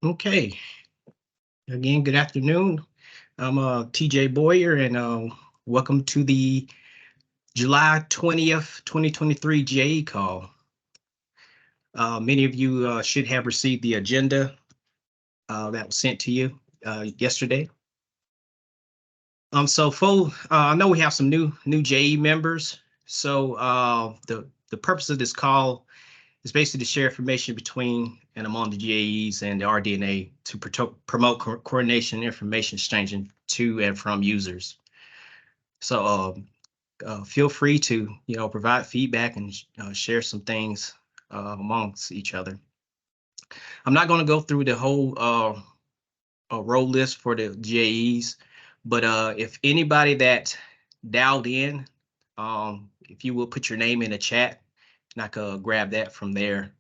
Okay, again, good afternoon. I'm TJ Boyer, and welcome to the July 20th, 2023 GAE call. Many of you should have received the agenda that was sent to you yesterday. I know we have some new GAE members. So the purpose of this call is basically to share information between and among the GAEs and the RD&A to promote coordination and information exchanging to and from users. So feel free to provide feedback and share some things amongst each other. I'm not going to go through the whole role list for the GAEs, but if anybody that dialed in, if you will put your name in the chat, and I could grab that from there.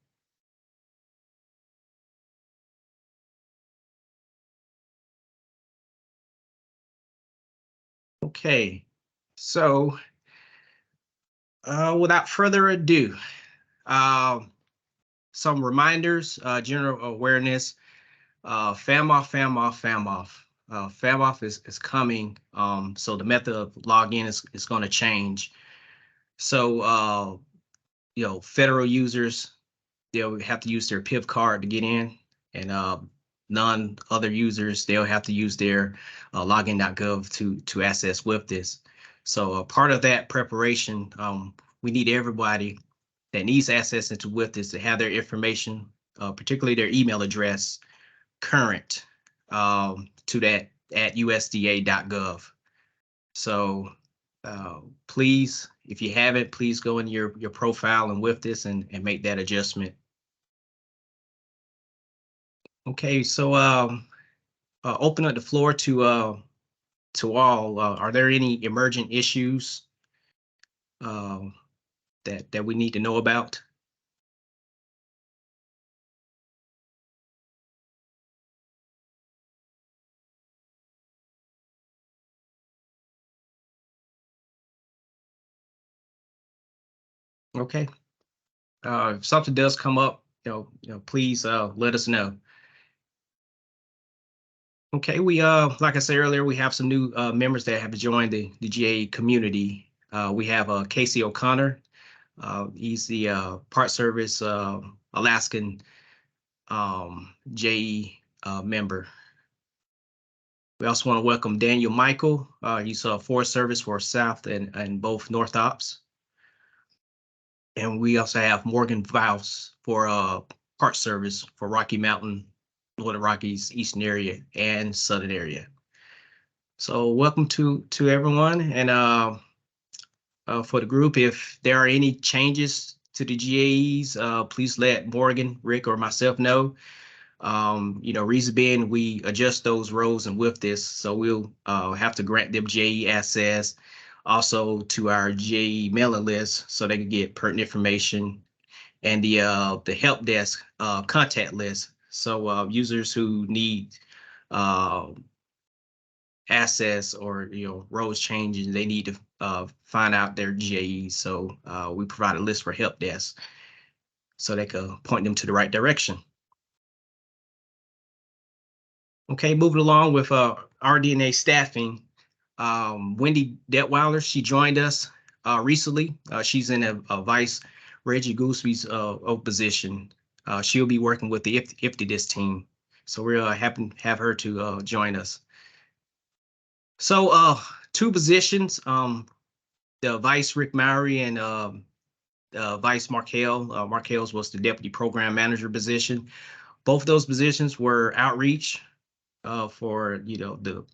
Okay, so without further ado, some reminders, general awareness, FAMOFF. FAMOFF is coming, so the method of login is going to change. So, federal users, they'll have to use their PIV card to get in, and non-other users, they'll have to use their login.gov to access with this. So part of that preparation, we need everybody that needs access into with this to have their information, particularly their email address, current to that at usda.gov. So please, if you haven't, please go in your profile and with this and make that adjustment. Okay, so open up the floor to all. Are there any emergent issues that we need to know about? Okay. If something does come up, please let us know. Okay, we like I said earlier, we have some new members that have joined the GAE community. We have Casey O'Connor. He's the Part Service Alaskan GAE member. We also want to welcome Daniel Michael. He's a Forest Service for South and both North Ops. And we also have Morgan Vouse for Park Service for Rocky Mountain, Northern Rockies, Eastern area, and Southern area. So welcome to everyone. And for the group, if there are any changes to the GAEs, please let Morgan, Rick, or myself know. Reason being, we adjust those roles and with this, so we'll have to grant them GAE access also to our GAE mailing list so they can get pertinent information, and the help desk contact list. So users who need access or roles changing, they need to find out their GAE. So we provide a list for help desk so they can point them to the right direction. Okay, moving along with RD&A staffing. Wendy Detweiler, she joined us recently. She's in a Vice Reggie Gooseby's position. She'll be working with the IFTDIS team. So we're happy to have her to join us. So two positions, the Vice Rick Mowry and Vice Markell. Markell's was the Deputy Program Manager position. Both of those positions were outreach for the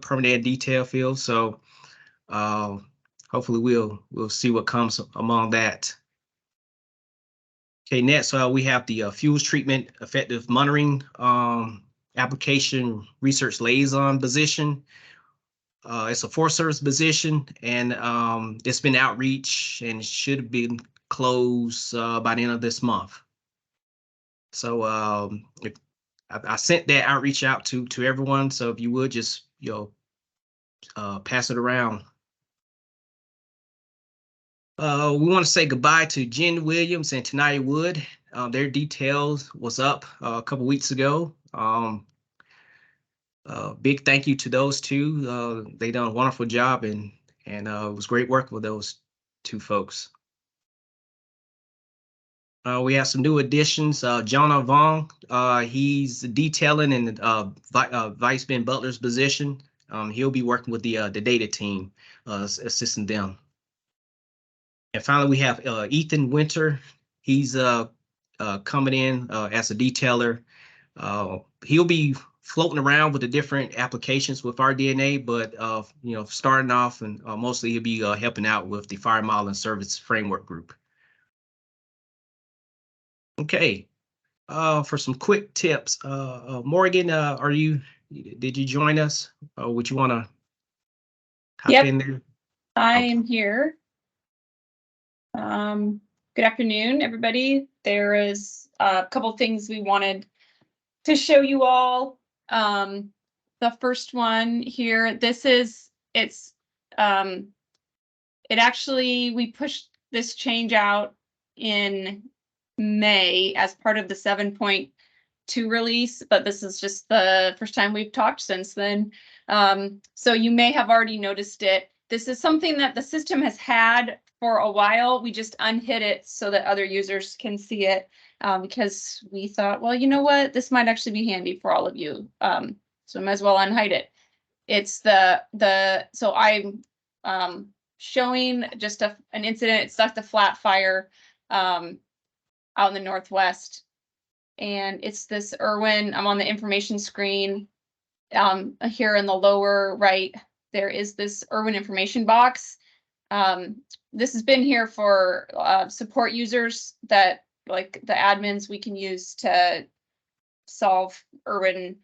permanent detail field. So hopefully we'll see what comes among that. Okay, next we have the fuels treatment effective monitoring application research liaison position. It's a Forest Service position, and it's been outreach and should have been closed by the end of this month. So if I sent that outreach out to everyone, so if you would just pass it around. We want to say goodbye to Jen Williams and Tanaya Wood. Their details was up a couple weeks ago. Big thank you to those two. They done a wonderful job, and it was great work with those two folks. We have some new additions. Jonah Vong, he's detailing in Vice Ben Butler's position. He'll be working with the data team, assisting them. And finally, we have Ethan Winter. He's coming in as a detailer. He'll be floating around with the different applications with RD&A, but starting off and mostly he'll be helping out with the Fire Model and Service Framework Group. Okay, for some quick tips, Morgan, did you join us? Would you want to hop in there? I am here. Good afternoon, everybody. There is a couple things we wanted to show you all. The first one here, we pushed this change out in May as part of the 7.2 release, but this is just the first time we've talked since then. So you may have already noticed it. This is something that the system has had for a while. We just unhid it so that other users can see it, because we thought, well, you know what, this might actually be handy for all of you. So I might as well unhide it. It's so I'm showing just an incident. It's like the flat fire out in the Northwest. And it's this Irwin. I'm on the information screen. Here in the lower right, there is this Irwin information box. This has been here for support users that, like the admins, we can use to solve Irwin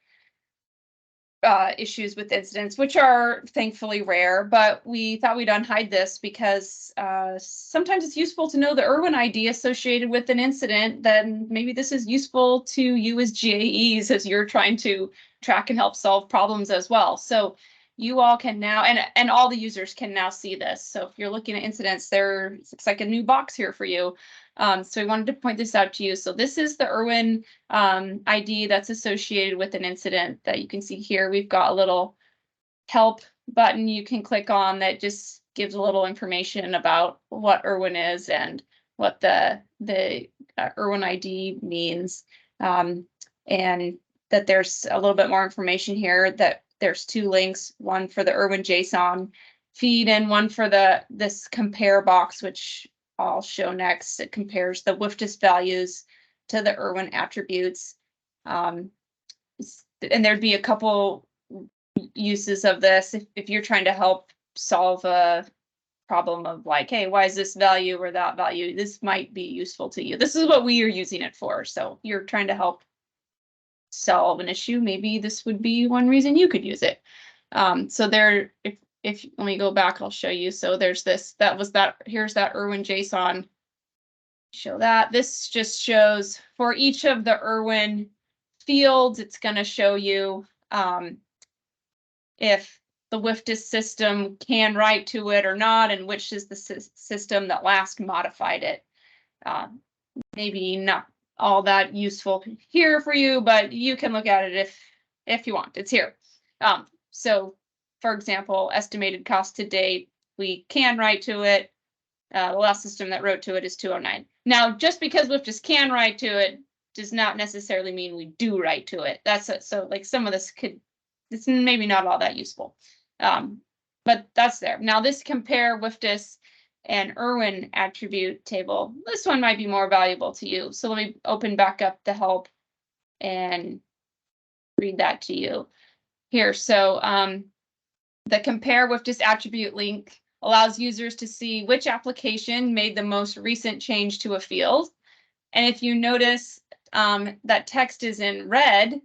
issues with incidents, which are thankfully rare, but we thought we'd unhide this because sometimes it's useful to know the Irwin ID associated with an incident. Then maybe this is useful to you as GAEs as you're trying to track and help solve problems as well. So you all can now, and all the users can now see this. So if you're looking at incidents, there looks like a new box here for you. So we wanted to point this out to you. So this is the Irwin ID that's associated with an incident that you can see here. We've got a little help button you can click on that just gives a little information about what Irwin is and what the Irwin ID means. And that there's a little bit more information here, that there's two links, one for the Irwin JSON feed and one for this compare box, which I'll show next. It compares the WFDS values to the Irwin attributes. And there'd be a couple uses of this if you're trying to help solve a problem of like, hey, why is this value or that value? This might be useful to you. This is what we are using it for. So you're trying to help solve an issue. Maybe this would be one reason you could use it. So there, if let me go back, I'll show you. So there's this, here's that Irwin JSON. Show that. This just shows for each of the Irwin fields, it's going to show you if the WFDS system can write to it or not, and which is the system that last modified it. Maybe not all that useful here for you, but you can look at it if you want. It's here. So for example, estimated cost to date, we can write to it. The last system that wrote to it is 209. Now, just because WFDS can write to it does not necessarily mean we do write to it. So like some of this it's maybe not all that useful, but that's there. Now this compare WFDS and Irwin attribute table. This one might be more valuable to you. So let me open back up the help and read that to you here. So the compare WFDS attribute link allows users to see which application made the most recent change to a field. And if you notice that text is in red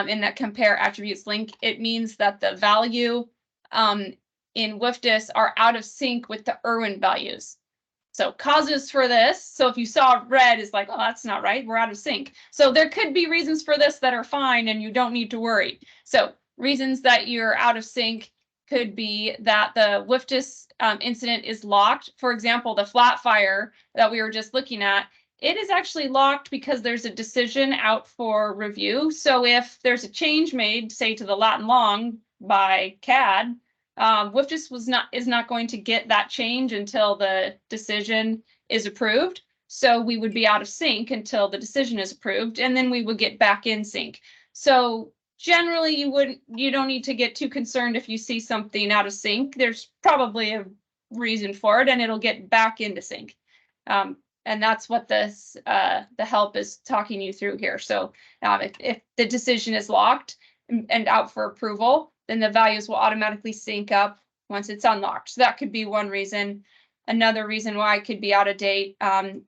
in that compare attributes link, it means that the value in WFDS are out of sync with the Irwin values. So causes for this, so if you saw red, is like, oh, that's not right, we're out of sync. So there could be reasons for this that are fine and you don't need to worry. So reasons that you're out of sync could be that the WFDS incident is locked. For example, the flat fire that we were just looking at, it is actually locked because there's a decision out for review. So if there's a change made, say to the lat and long by CAD, WFDIS is not going to get that change until the decision is approved. So we would be out of sync until the decision is approved, and then we would get back in sync. So generally, you don't need to get too concerned if you see something out of sync. There's probably a reason for it, and it'll get back into sync. And that's what this the help is talking you through here. So if the decision is locked and out for approval, then the values will automatically sync up once it's unlocked. So that could be one reason. Another reason why it could be out of date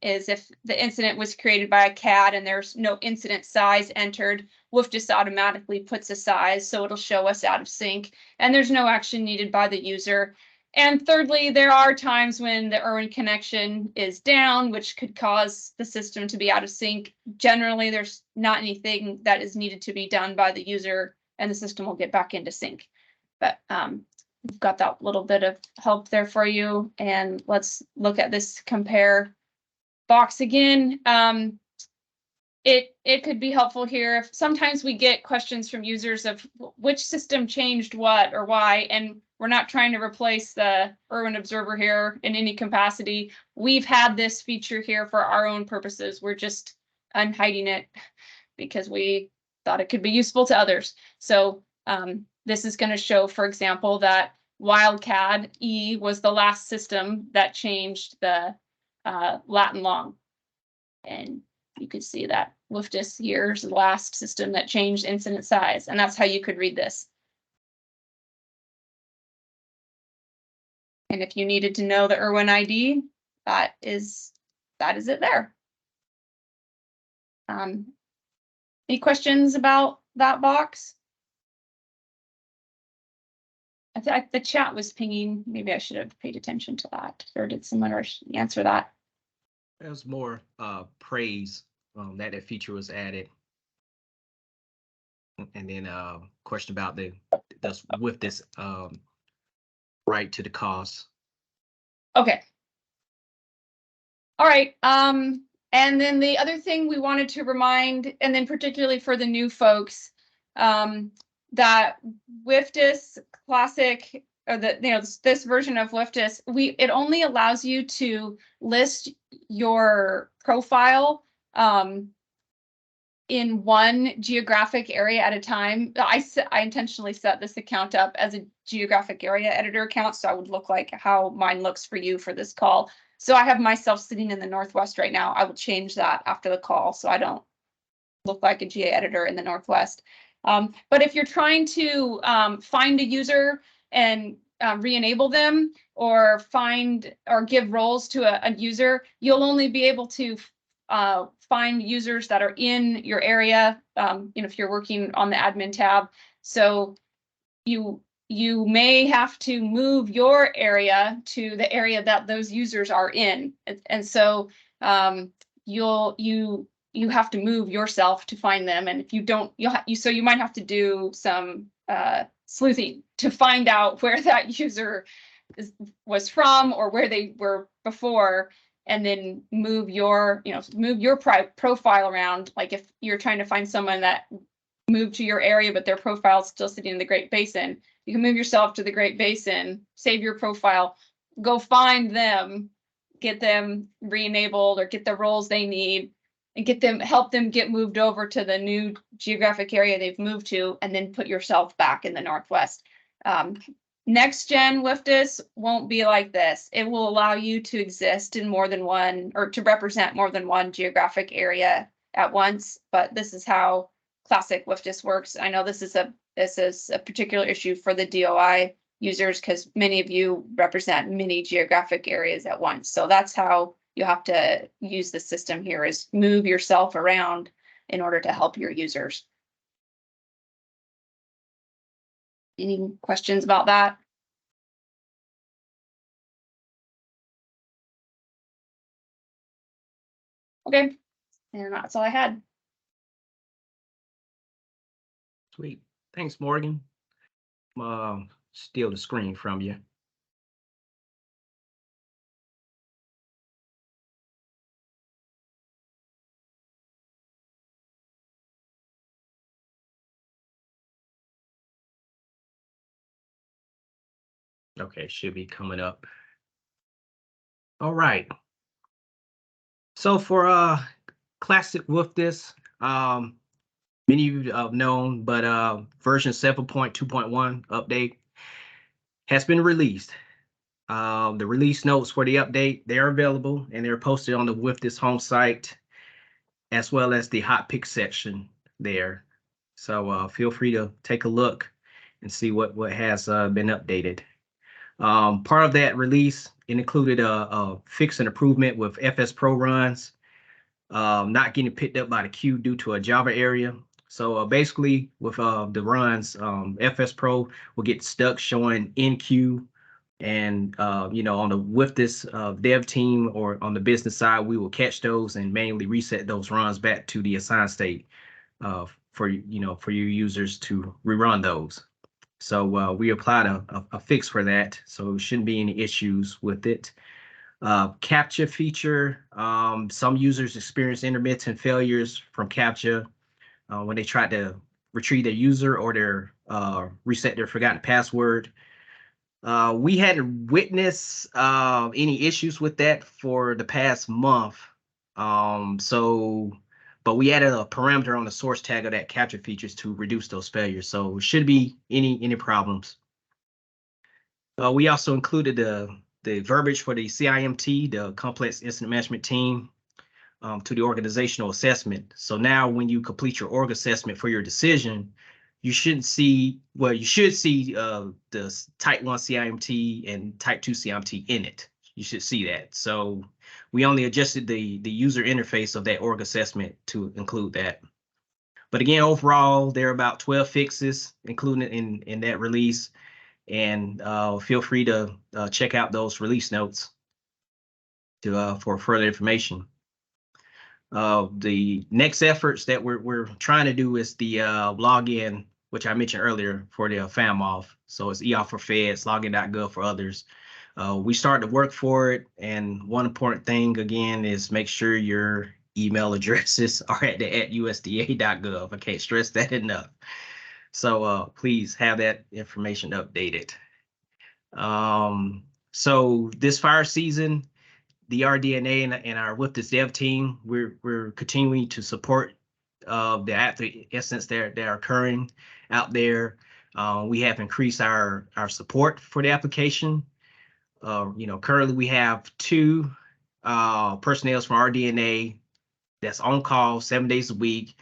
is if the incident was created by a CAD and there's no incident size entered, WFDIS automatically puts a size, so it'll show us out of sync, and there's no action needed by the user. And thirdly, there are times when the Irwin connection is down, which could cause the system to be out of sync. Generally, there's not anything that is needed to be done by the user, and the system will get back into sync. But we've got that little bit of help there for you. And let's look at this compare box again. It could be helpful here if sometimes we get questions from users of which system changed what or why, and we're not trying to replace the Irwin Observer here in any capacity. We've had this feature here for our own purposes. We're just unhiding it because we thought it could be useful to others. So this is going to show, for example, that WildCAD E was the last system that changed the lat and long. And you could see that WFDIS here is the last system that changed incident size, and that's how you could read this. And if you needed to know the Irwin ID, that is it there. Any questions about that box? The chat was pinging. Maybe I should have paid attention to that, or did someone answer that? There was more praise that that feature was added, and then question about with this right to the cost. Okay. All right. And then the other thing we wanted to remind, and then particularly for the new folks, that WFDIS Classic, or this version of WFDIS, it only allows you to list your profile in one geographic area at a time. I intentionally set this account up as a geographic area editor account, so I would look like how mine looks for you for this call. So I have myself sitting in the Northwest right now. I will change that after the call so I don't look like a GA editor in the Northwest. But if you're trying to find a user and re-enable them, or find or give roles to a user, you'll only be able to find users that are in your area, if you're working on the admin tab. So you may have to move your area to the area that those users are in, and so you have to move yourself to find them. And if you don't, you might have to do some sleuthing to find out where that user was from or where they were before, and then move your profile around. Like if you're trying to find someone that moved to your area but their profile is still sitting in the Great Basin, you can move yourself to the Great Basin, save your profile, go find them, get them re-enabled or get the roles they need, and help them get moved over to the new geographic area they've moved to, and then put yourself back in the Northwest. Next gen WFDIS won't be like this. It will allow you to exist in more than one, or to represent more than one geographic area at once, but this is how classic WFDIS works. I know this is a particular issue for the DOI users because many of you represent many geographic areas at once. So that's how you have to use the system here, is move yourself around in order to help your users. Any questions about that? Okay, and that's all I had. Sweet. Thanks, Morgan. Steal the screen from you. Okay, should be coming up. All right. So for classic with this, many of you have known, but version 7.2.1 update has been released. The release notes for the update, they are available and they're posted on the With This home site, as well as the hot pick section there. So feel free to take a look and see what has been updated. Part of that release, it included a fix and improvement with FS Pro runs, not getting picked up by the queue due to a Java area. So basically with the runs, FS Pro will get stuck showing in queue. And on the with this dev team or on the business side, we will catch those and manually reset those runs back to the assigned state for your users to rerun those. So we applied a fix for that, so shouldn't be any issues with it. CAPTCHA feature, some users experience intermittent failures from CAPTCHA when they try to retrieve their user or their reset their forgotten password. We hadn't witnessed any issues with that for the past month. But we added a parameter on the source tag of that CAPTCHA features to reduce those failures. So it shouldn't be any problems. We also included the verbiage for the CIMT, the Complex Incident Management Team, to the organizational assessment. So now when you complete your org assessment for your decision, you should see the type 1 CIMT and type 2 CIMT in it. You should see that. So we only adjusted the user interface of that org assessment to include that. But again, overall, there are about 12 fixes included in that release. And feel free to check out those release notes for further information. The next efforts that we're trying to do is the login, which I mentioned earlier, for the FAMOF. So it's EOF for feds, login.gov for others. We started to work for it, and one important thing again is make sure your email addresses are at USDA.gov. I can't stress that enough. So please have that information updated. So this fire season, the RD&A and our With This dev team, we're continuing to support the active incidents that are occurring out there. We have increased our support for the application. Currently we have 2 personnel from RD&A that's on call 7 days a week.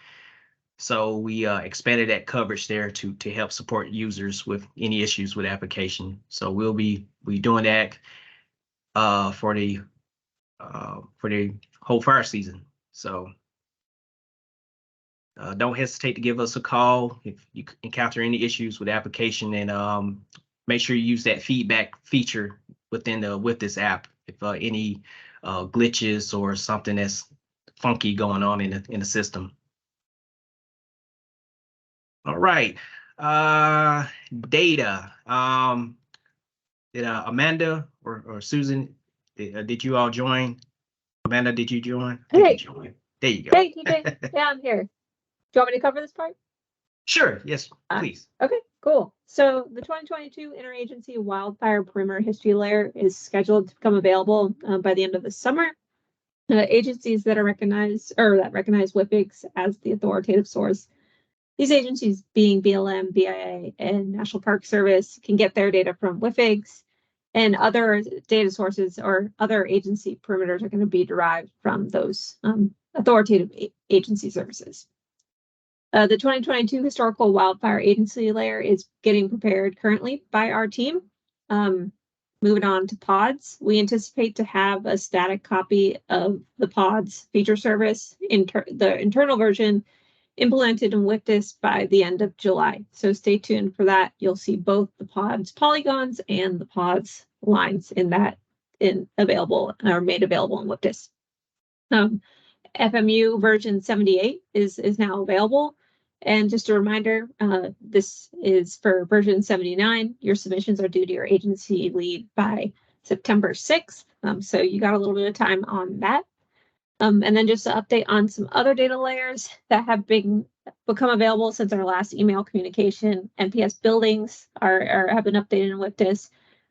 So we expanded that coverage there to help support users with any issues with application. So we'll be doing that for the whole fire season. So don't hesitate to give us a call if you encounter any issues with the application, and make sure you use that feedback feature within the With This app if any glitches or something that's funky going on in the system. All right, data. Did Amanda or Susan, did you all join? Amanda, did you join? Hey. Join. There you go. Hey, TJ. Yeah, I'm here. Do you want me to cover this part? Sure. Yes, please. Okay, cool. So the 2022 Interagency Wildfire Perimeter History Layer is scheduled to become available by the end of the summer. Agencies that recognize WFIGS as the authoritative source. These agencies, being BLM, BIA, and National Park Service, can get their data from WFIGS, and other data sources or other agency perimeters are going to be derived from those authoritative agency services. The 2022 Historical Wildfire Agency Layer is getting prepared currently by our team. Moving on to pods, we anticipate to have a static copy of the pods feature service, the internal version, implemented in With This by the end of July. So stay tuned for that. You'll see both the pods polygons and the pods lines available or made available in With This. FMU version 78 is now available. And just a reminder, this is for version 79. Your submissions are due to your agency lead by September 6th. So you got a little bit of time on that. And then just to update on some other data layers that have become available since our last email communication. NPS buildings have been updated with this.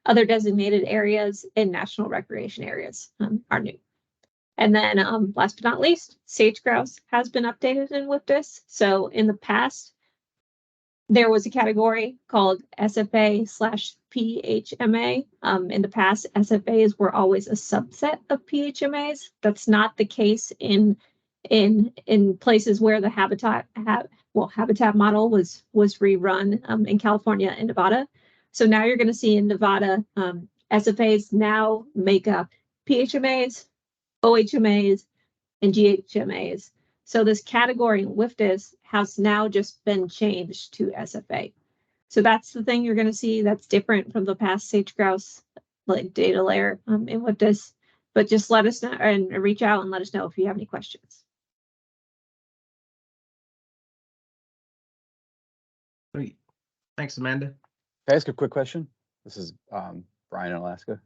Other designated areas and national recreation areas are new. And then last but not least, sage grouse has been updated in WFDS. So in the past, there was a category called SFA/PHMA. In the past, SFAs were always a subset of PHMAs. That's not the case in places where the habitat model was rerun in California and Nevada. So now you're going to see in Nevada, SFAs now make up PHMAs, OHMAs, and GHMAs. So this category in WFDS has now just been changed to SFA. So that's the thing you're going to see that's different from the past sage grouse like data layer in WFDS. But just let us know and reach out and let us know if you have any questions. Great. Thanks, Amanda. Can I ask a quick question? This is Brian in Alaska.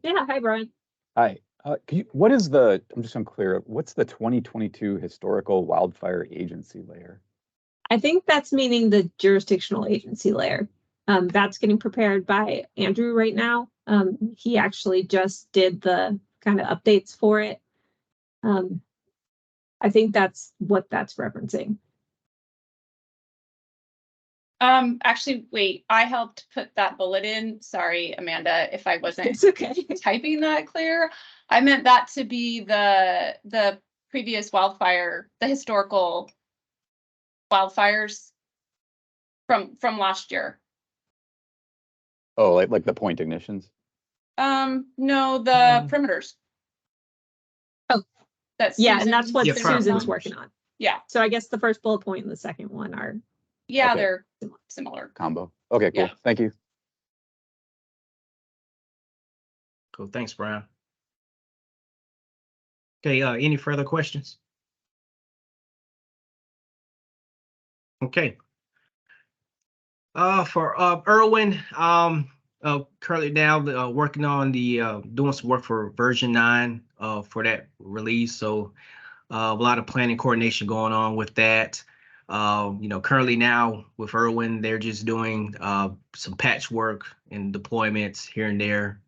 Yeah, hi, Brian. Hi. What is the, I'm just unclear, what's the 2022 historical wildfire agency layer? I think that's meaning the jurisdictional agency layer. That's getting prepared by Andrew right now. He actually just did the kind of updates for it. I think that's what that's referencing. Actually, wait, I helped put that bullet in. Sorry, Amanda, if I wasn't It's okay. typing that clear. I meant that to be the previous wildfire, the historical wildfires from last year. Oh, like the point ignitions? No, the perimeters. Oh, that's yeah, and that's what Yeah, Susan's perimeters. working on. Yeah, So I guess the first bullet point and the second one are. yeah, Okay. they're similar. Combo. Okay, cool. Yeah. Thank you. Cool. Thanks, Brian. Okay, any further questions? Okay. For Irwin, currently now working on the doing some work for version 9 for that release. So a lot of planning coordination going on with that. Currently now with Irwin, they're just doing some patchwork and deployments here and there.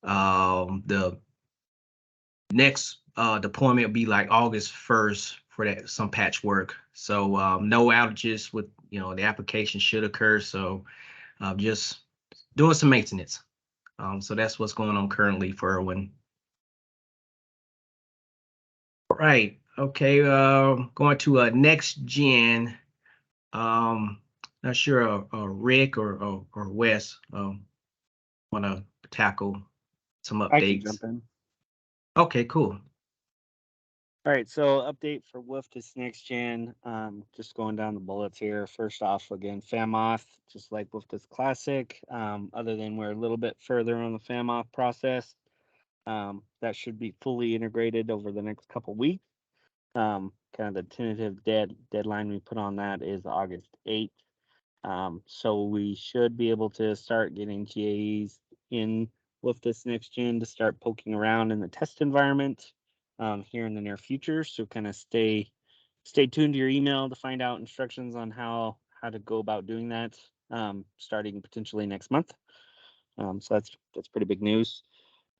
The next deployment will be like August 1st for that, some patchwork. So no outages with, the application should occur. So just doing some maintenance. So that's what's going on currently for Irwin. All right. Okay. Going to next gen. Not sure Rick or Wes want to tackle some I can updates. jump in. Okay, cool. All right, so update for WFDS Next Gen. Just going down the bullets here. First off, again, FAMOTH, just like WFDS Classic. Other than we're a little bit further on the FAMOTH process, that should be fully integrated over the next couple weeks. Kind of the tentative deadline we put on that is August 8th. So we should be able to start getting GAEs in WFDS Next Gen to start poking around in the test environment here in the near future. So kind of stay tuned to your email to find out instructions on how to go about doing that, starting potentially next month. So that's pretty big news.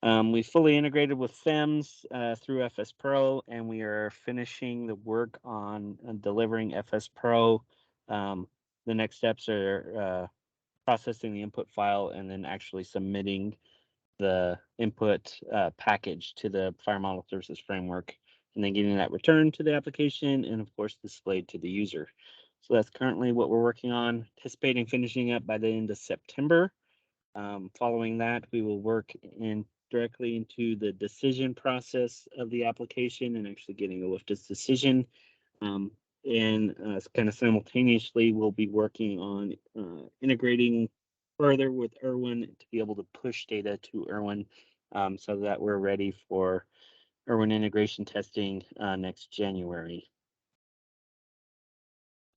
We fully integrated with FEMS through FS Pro, and we are finishing the work on delivering FS Pro. The next steps are processing the input file and then actually submitting the input package to the Fire Model Services Framework, and then getting that returned to the application and of course displayed to the user. So that's currently what we're working on, anticipating finishing up by the end of September. Following that, we will work directly into the decision process of the application and actually getting a WFDS decision. And kind of simultaneously, we'll be working on integrating further with Irwin to be able to push data to Irwin so that we're ready for Irwin integration testing next January.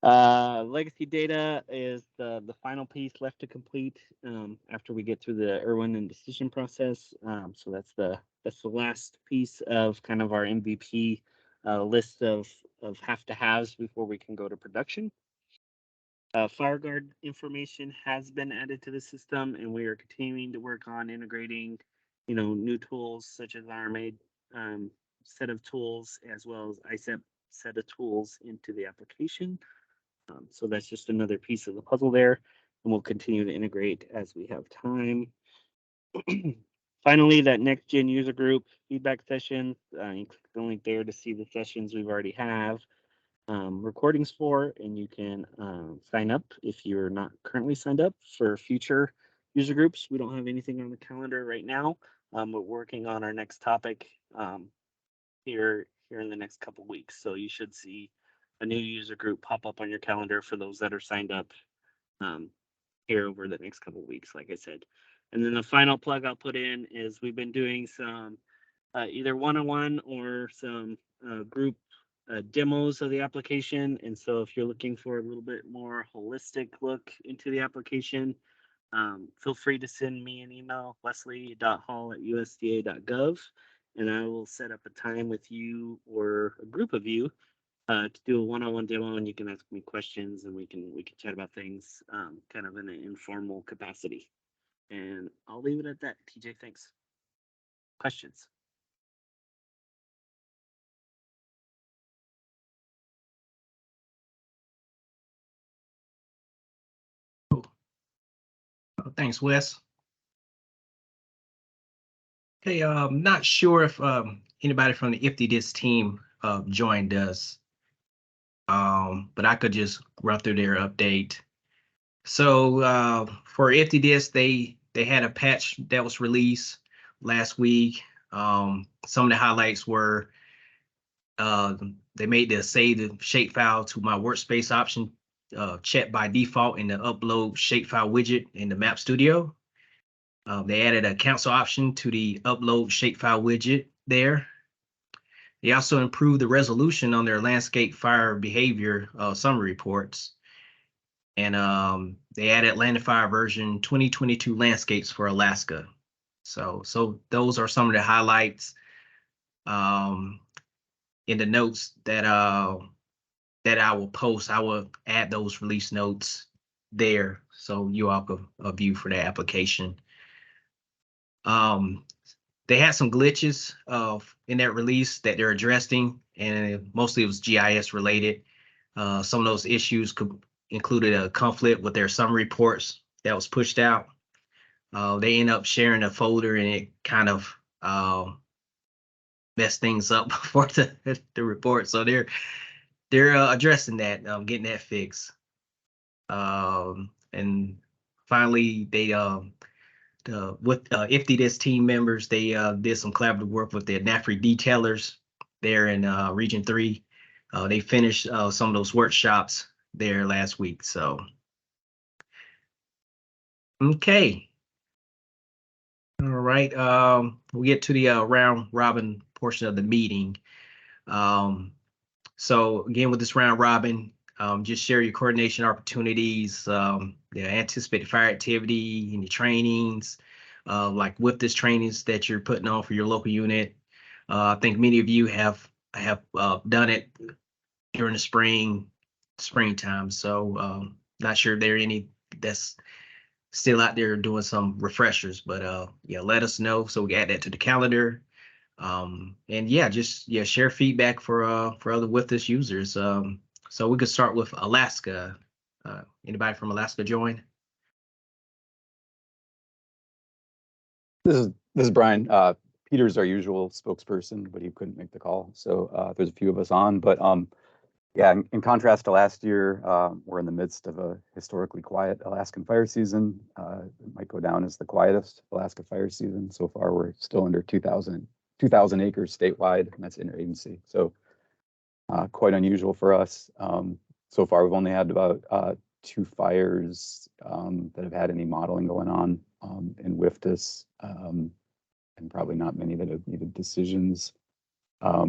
Legacy data is the final piece left to complete after we get through the Irwin and decision process. So that's the last piece of kind of our MVP list of have to haves before we can go to production. FireGuard information has been added to the system, and we are continuing to work on integrating, new tools such as RMA set of tools, as well as ICEP set of tools into the application. So that's just another piece of the puzzle there, and we'll continue to integrate as we have time. Finally, that next gen user group feedback session, you click the link there to see the sessions we've already have recordings for, and you can sign up if you're not currently signed up for future user groups. We don't have anything on the calendar right now. We're working on our next topic here in the next couple weeks. So you should see a new user group pop up on your calendar for those that are signed up here over the next couple weeks, like I said. And then the final plug I'll put in is we've been doing some either one-on-one or some group demos of the application. And so if you're looking for a little bit more holistic look into the application, feel free to send me an email, wesley.hall@usda.gov, and I will set up a time with you or a group of you to do a one-on-one demo, and you can ask me questions, and we can chat about things kind of in an informal capacity. And I'll leave it at that. TJ, thanks. Questions? Thanks, Wes. Okay, not sure if anybody from the IFTDIS team joined us, but I could just run through their update. So for IFTDIS, they had a patch that was released last week. Some of the highlights were they made the save the shapefile to my workspace option checked by default in the upload shapefile widget in the Map Studio. They added a cancel option to the upload shapefile widget there. They also improved the resolution on their landscape fire behavior summary reports. And they added landing fire version 2022 landscapes for Alaska. So those are some of the highlights in the notes that I will post. I will add those release notes there so you all can view for the application. They had some glitches in that release that they're addressing, and mostly it was GIS related. Some of those issues included a conflict with their summary reports that was pushed out. They end up sharing a folder, and it kind of messed things up for the report. So they're addressing that, getting that fixed. And finally, they with IFTDIS team members, they did some collaborative work with the NAFRI detailers there in Region 3. They finished some of those workshops there last week. So, okay. All right. We'll get to the round robin portion of the meeting. So again, with this round robin, just share your coordination opportunities, anticipated fire activity, any trainings, like with this trainings that you're putting on for your local unit. I think many of you have done it during the springtime. So not sure if there are any that's still out there doing some refreshers, but yeah, let us know so we can add that to the calendar. And yeah, just share feedback for other with us users. So we could start with Alaska. Anybody from Alaska join? This is Brian. Peter's our usual spokesperson, but he couldn't make the call. So there's a few of us on, but yeah, in contrast to last year, we're in the midst of a historically quiet Alaskan fire season. It might go down as the quietest Alaska fire season. So far, we're still under 2,000 acres statewide, and that's interagency. So quite unusual for us. So far, we've only had about 2 fires that have had any modeling going on in WIFTIS, and probably not many that have needed decisions.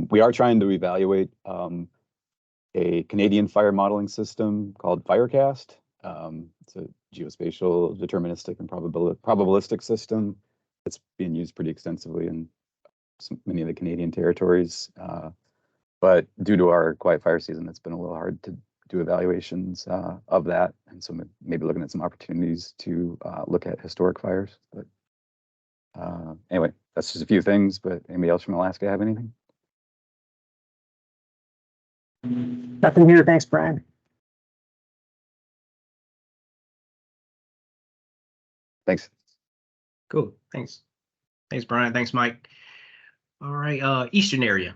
We are trying to evaluate a Canadian fire modeling system called Firecast. It's a geospatial, deterministic, and probabilistic system that's being used pretty extensively in many of the Canadian territories. But due to our quiet fire season, it's been a little hard to do evaluations of that. And so maybe looking at some opportunities to look at historic fires. But anyway, that's just a few things, but anybody else from Alaska have anything? Nothing here. Thanks, Brian. Thanks. Cool. Thanks. Thanks, Brian. Thanks, Mike. All right. Eastern area.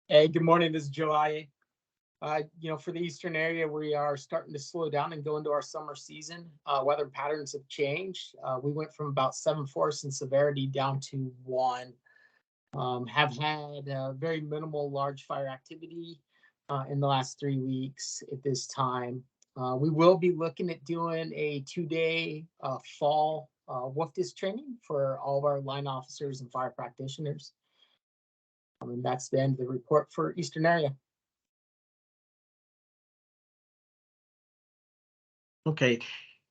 Hey, good morning. This is Joe IE. For the eastern area, we are starting to slow down and go into our summer season. Weather patterns have changed. We went from about 7 force in severity down to 1. Have had very minimal large fire activity in the last 3 weeks at this time. We will be looking at doing a 2-day fall WFDIS training for all of our line officers and fire practitioners. And that's the end of the report for Eastern area. Okay.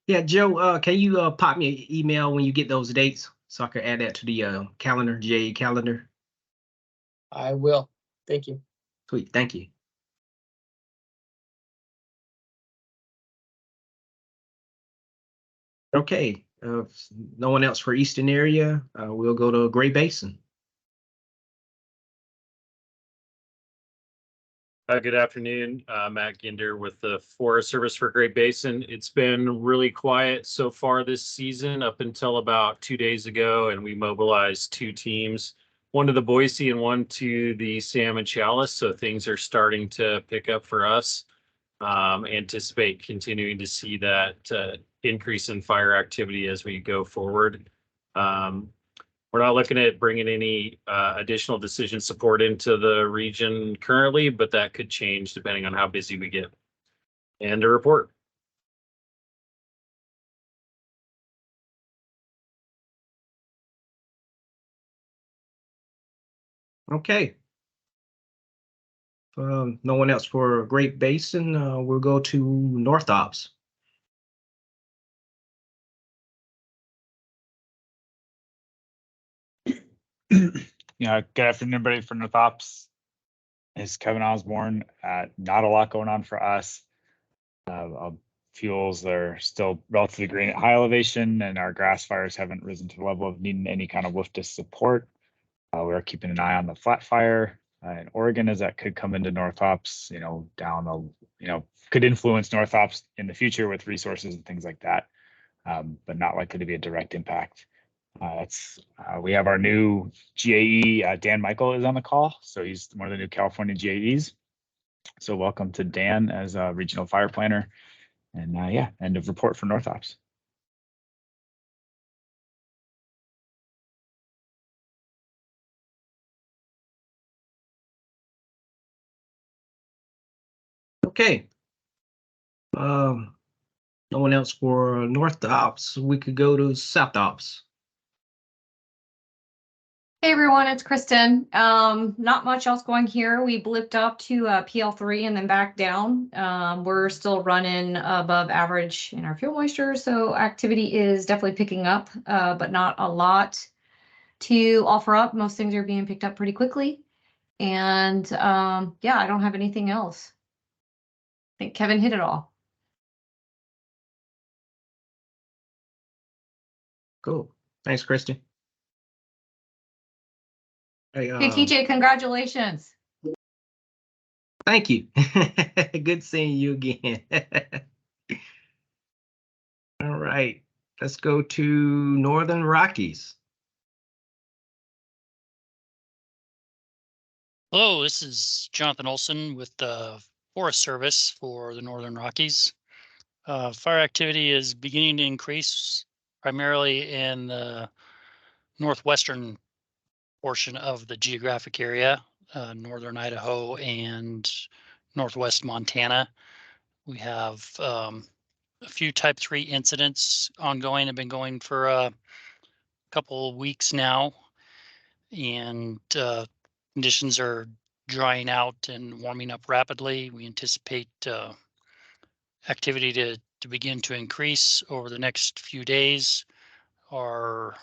Yeah, Joe, can you pop me an email when you get those dates so I can add that to the calendar, GAE calendar? I will. Thank you. Sweet. Thank you. Okay. No one else for Eastern area. We'll go to Great Basin. Good afternoon, Matt Ginder with the Forest Service for Great Basin. It's been really quiet so far this season up until about 2 days ago, and we mobilized 2 teams, one to the Boise and one to the Salmon Chalice. So things are starting to pick up for us. Anticipate continuing to see that increase in fire activity as we go forward. We're not looking at bringing any additional decision support into the region currently, but that could change depending on how busy we get. And a report. Okay. No one else for Great Basin. We'll go to North Ops. Good afternoon, everybody from North Ops. It's Kevin Osborne. Not a lot going on for us. Fuels are still relatively green at high elevation, and our grass fires haven't risen to the level of needing any kind of WFDIS support. We are keeping an eye on the flat fire in Oregon, as that could come into North Ops, could influence North Ops in the future with resources and things like that, but not likely to be a direct impact. We have our new GAE, Dan Michael is on the call. So he's one of the new California GAEs. So welcome to Dan as a regional fire planner. And end of report for North Ops. Okay. No one else for North Ops. We could go to South Ops. Hey everyone, it's Kristen. Not much else going here. We blipped up to PL3 and then back down. We're still running above average in our fuel moisture, so activity is definitely picking up, but not a lot to offer up. Most things are being picked up pretty quickly. And I don't have anything else. I think Kevin hit it all. Cool. Thanks, Kristen. Hey, TJ, congratulations. Thank you. Good seeing you again. All right, let's go to Northern Rockies. Hello, this is Jonathan Olson with the Forest Service for the Northern Rockies. Fire activity is beginning to increase primarily in the northwestern portion of the geographic area, northern Idaho and northwest Montana. We have a few Type 3 incidents ongoing, have been going for a couple of weeks now, and conditions are drying out and warming up rapidly. We anticipate activity to begin to increase over the next few days. Our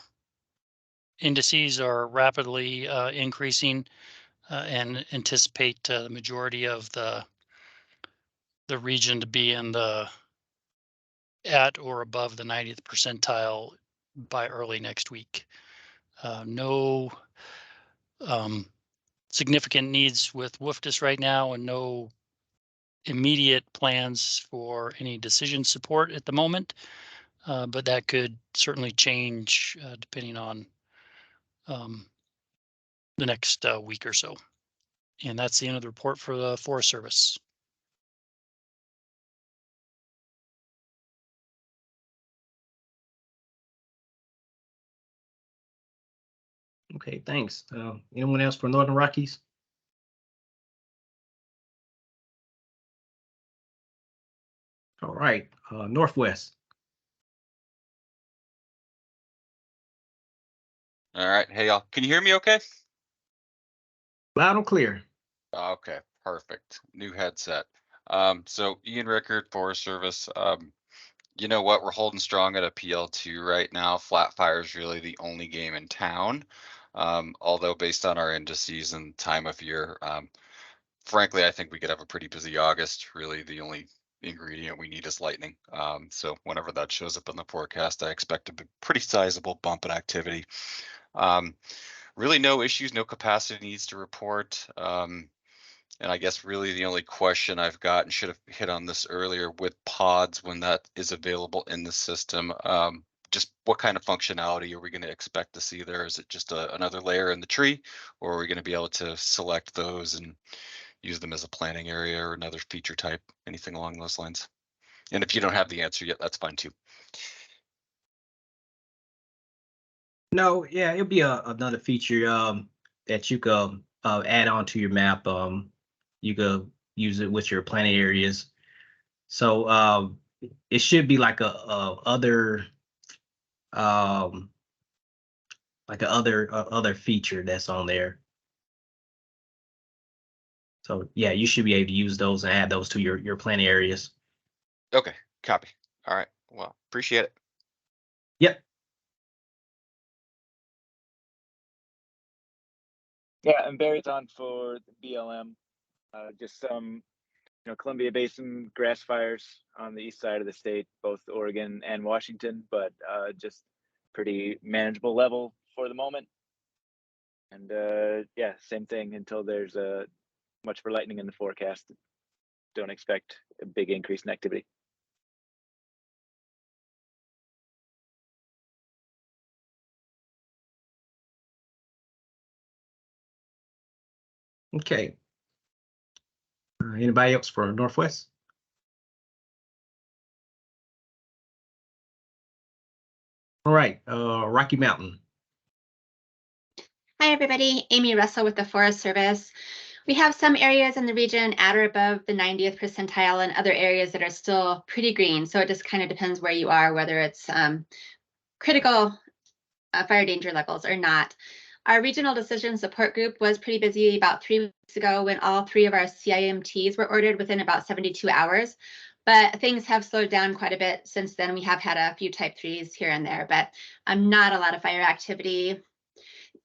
indices are rapidly increasing and anticipate the majority of the the region to be in the at or above the 90th percentile by early next week. No significant needs with WFDS right now, and no immediate plans for any decision support at the moment. But that could certainly change depending on the next week or so. And that's the end of the report for the Forest Service. Okay, thanks. Anyone else for Northern Rockies? All right, Northwest. All right. Hey, y'all. Can you hear me okay? Loud and clear. Okay, perfect. New headset. So Ian Rickard, Forest Service. You know what? We're holding strong at a PL2 right now. Flat fire is really the only game in town. Although based on our indices and time of year, frankly, I think we could have a pretty busy August. Really, the only ingredient we need is lightning. So whenever that shows up in the forecast, I expect a pretty sizable bump in activity. Really no issues, no capacity needs to report. And I guess really the only question I've got, and should have hit on this earlier, with pods when that is available in the system, just what kind of functionality are we going to expect to see there? Is it just another layer in the tree, or are we going to be able to select those and use them as a planning area or another feature type, anything along those lines? And if you don't have the answer yet, that's fine too. No, yeah, it'll be another feature that you could add on to your map. You could use it with your planning areas. So it should be like other feature that's on there. So yeah, you should be able to use those and add those to your planning areas. Okay, copy. All right. Well, appreciate it. Yep. Yeah, and Barry's on for the BLM. Just some, Columbia Basin grass fires on the east side of the state, both Oregon and Washington, but just pretty manageable level for the moment. And yeah, same thing until there's much for lightning in the forecast. Don't expect a big increase in activity. Okay. Anybody else for Northwest? All right, Rocky Mountain. Hi, everybody. Amy Russell with the Forest Service. We have some areas in the region at or above the 90th percentile and other areas that are still pretty green. So it just kind of depends where you are, whether it's critical fire danger levels or not. Our regional decision support group was pretty busy about 3 weeks ago when all 3 of our CIMTs were ordered within about 72 hours. But things have slowed down quite a bit since then. We have had a few type 3s here and there, but not a lot of fire activity.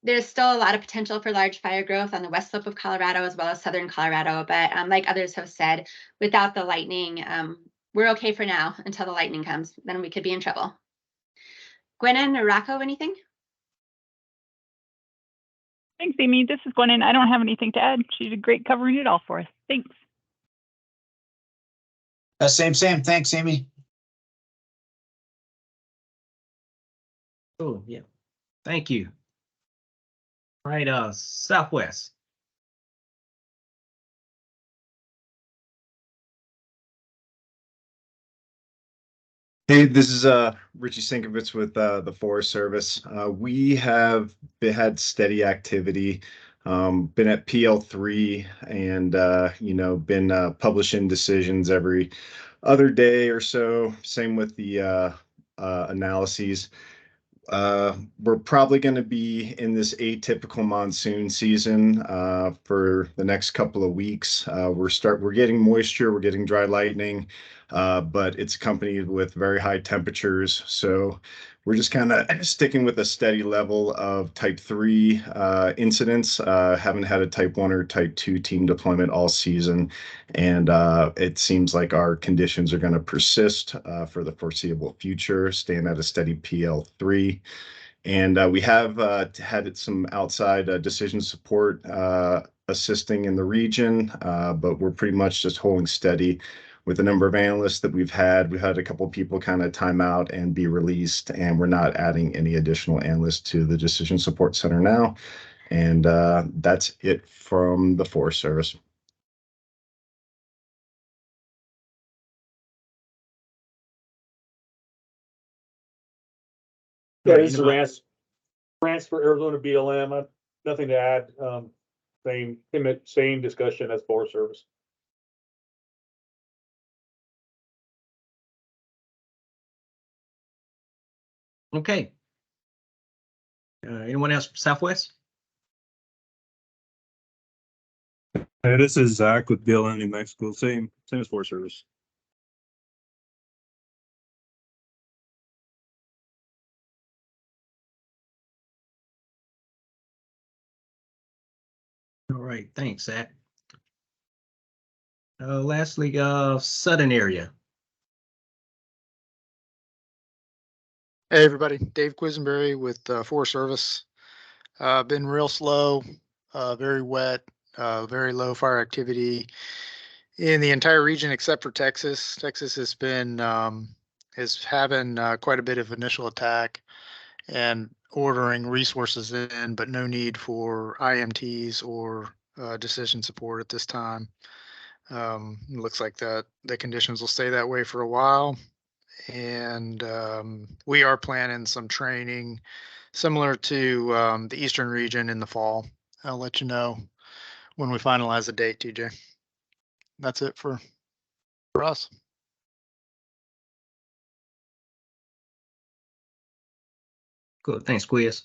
There's still a lot of potential for large fire growth on the west slope of Colorado as well as southern Colorado. But like others have said, without the lightning, we're okay for now until the lightning comes. Then we could be in trouble. Gwennon or Rocco, anything? Thanks, Amy. This is Gwennon. I don't have anything to add. She did great covering it all for us. Thanks. Same. Thanks, Amy. Oh, yeah. Thank you. All right, Southwest. Hey, this is Richie Sinkovich with the Forest Service. We have had steady activity, been at PL3 and been publishing decisions every other day or so. Same with the analyses. We're probably going to be in this atypical monsoon season for the next couple of weeks. We're getting moisture, we're getting dry lightning. but it's accompanied with very high temperatures. So we're just kind of sticking with a steady level of type 3 incidents. Haven't had a type 1 or type 2 team deployment all season. And it seems like our conditions are going to persist for the foreseeable future, staying at a steady PL3. And we have had some outside decision support assisting in the region, but we're pretty much just holding steady with the number of analysts that we've had. We've had a couple of people kind of time out and be released, and we're not adding any additional analysts to the decision support center now. And that's it from the Forest Service. Yeah, this is Rance for Arizona BLM. Nothing to add. Same discussion as Forest Service. Okay. Anyone else from Southwest? Hey, this is Zach with BLM New Mexico. Same as Forest Service. All right, thanks, Zach. Lastly, Southern area. Hey everybody, Dave Quisenberry with Forest Service. Been real slow, very wet, very low fire activity in the entire region except for Texas. Texas has been is having quite a bit of initial attack and ordering resources in, but no need for IMTs or decision support at this time. Looks like that the conditions will stay that way for a while. And we are planning some training similar to the Eastern region in the fall. I'll let you know when we finalize the date, TJ. That's it for us. Good, thanks, Quiz.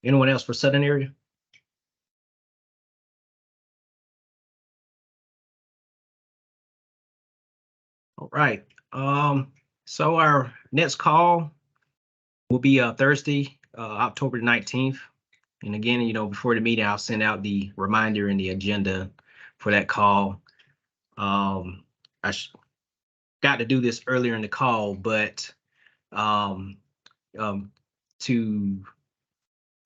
Anyone else for Southern area? All right. So our next call will be Thursday, October 19th. And again, before the meeting, I'll send out the reminder and the agenda for that call. I got to do this earlier in the call, but to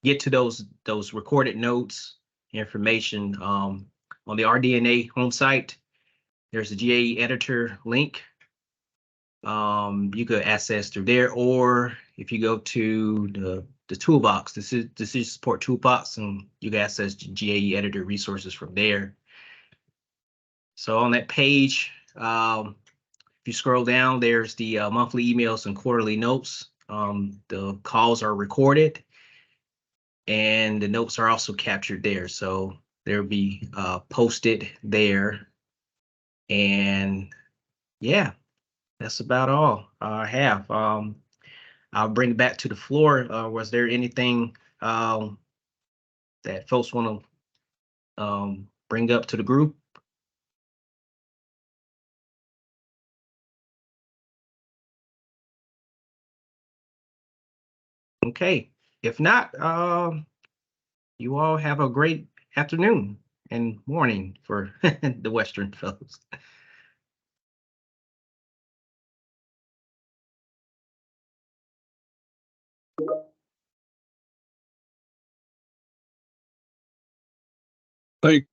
get to those recorded notes, information on the RD&A home site, there's a GAE editor link. You could access through there, or if you go to the toolbox, this is decision support toolbox, and you can access GAE editor resources from there. So on that page, if you scroll down, there's the monthly emails and quarterly notes. The calls are recorded, and the notes are also captured there. So they'll be posted there. And yeah, that's about all I have. I'll bring it back to the floor. Was there anything that folks want to bring up to the group? Okay, if not, you all have a great afternoon and morning for the Western folks. Hey,